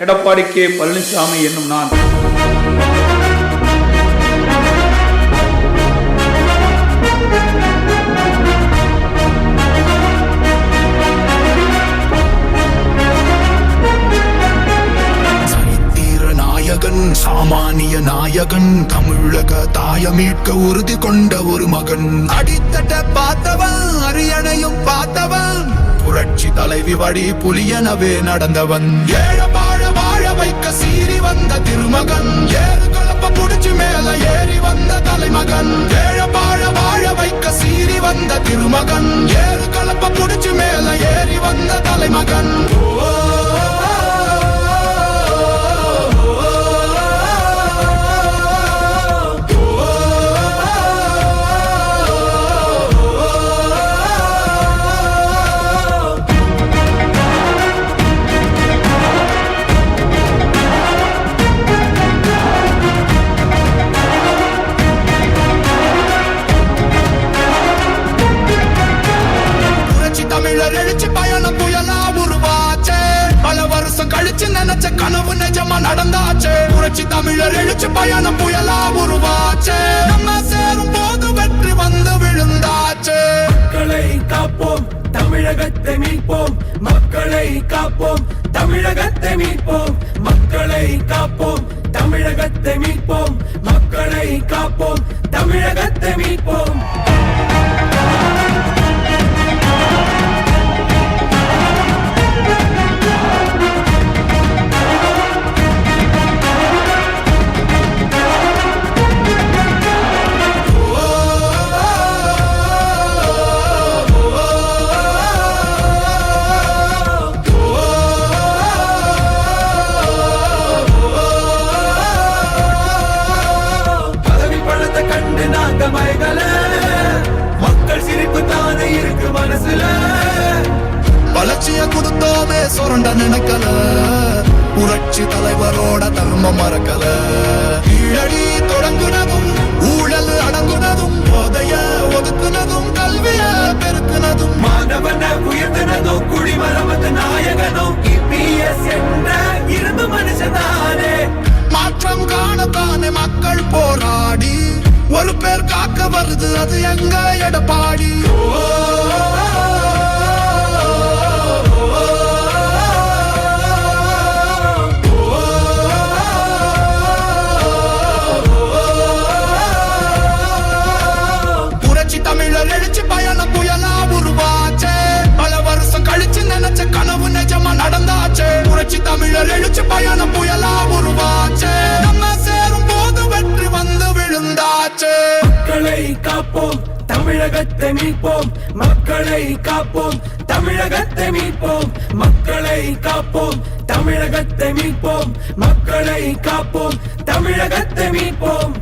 Edappadi K Palaniswami என்னும் நான் சாமானிய நாயகன், தமிழக தாய மீட்க உறுதி கொண்ட ஒரு மகன். அடித்தட்ட பார்த்தவன், அரியணையும் பார்த்தவன், புரட்சி தலைவி வழி புலியனவே நடந்தவன். ஏழ வாழ வாழ வைக்க சீறி வந்த திருமகன், ஏறு கலப்ப புடிச்சு மேல ஏறி வந்த தலைமகன். ஏழ வாழ வாழ வைக்க சீறி வந்த திருமகன், ஏறு கலப்ப புடிச்சு மேல ஏறி வந்த தலைமகன். தமிழர் எழுச்சி பயணம் புயலா உருவாச்சே, பல வருஷம் கழிச்சு நினைச்ச கனவு நிஜமா நடந்தாச்சே. புரட்சி தமிழர் எழுச்சி பயணம் புயலா உருவாச்சே, நம்ம சேரும் போது வெற்றி வந்து விழுந்தாச்சே. மக்களை காப்போம், தமிழகத்தை மீட்போம். மக்களை காப்போம், தமிழகத்தை மீட்போம். மக்களை காப்போம், தமிழகத்தை மீட்போம். மக்களை காப்போம், தமிழகத்தை மீட்போம். மக்கள் சிரிப்பு தானே இருக்கு மனசுல, வளர்ச்சிய கொடுத்தோமே சுரண்ட நினைக்கல, புரட்சி தலைவரோட தர்மம் மறக்கல. கீழடி தொடங்குனதும் ஊழல் அடங்குனதும், போதைய ஒதுக்குனதும் கல்விய பெருக்குனதும், மாணவன உயர்த்தினதும் குடிமரமத்து நாயகனும் இபிஎஸ் என்ற இருந்து மனுஷனானே. மாற்றம் காணத்தானே மக்கள் போராடி ஒரு பேர் காக்க வருது, அது எங்க எடப்பாடி. புரட்சி தமிழர் எழுச்சி பயணம் புயலா உருவாச்சே, பல வருஷம் கழிச்சு நினைச்ச கனவு நிஜமா நடந்தாச்சே. புரட்சி தமிழர் எழுச்சி பயணம் புயலா உருவாச்சே, நம்ம சேரும் போது வெற்றி வந்து விழுந்தாச்சே. மக்களை காப்போம், தமிழகத்தை மீட்போம். மக்களை காப்போம், தமிழகத்தை மீட்போம். மக்களை காப்போம், தமிழகத்தை மீட்போம். மக்களை காப்போம், தமிழகத்தை மீட்போம்.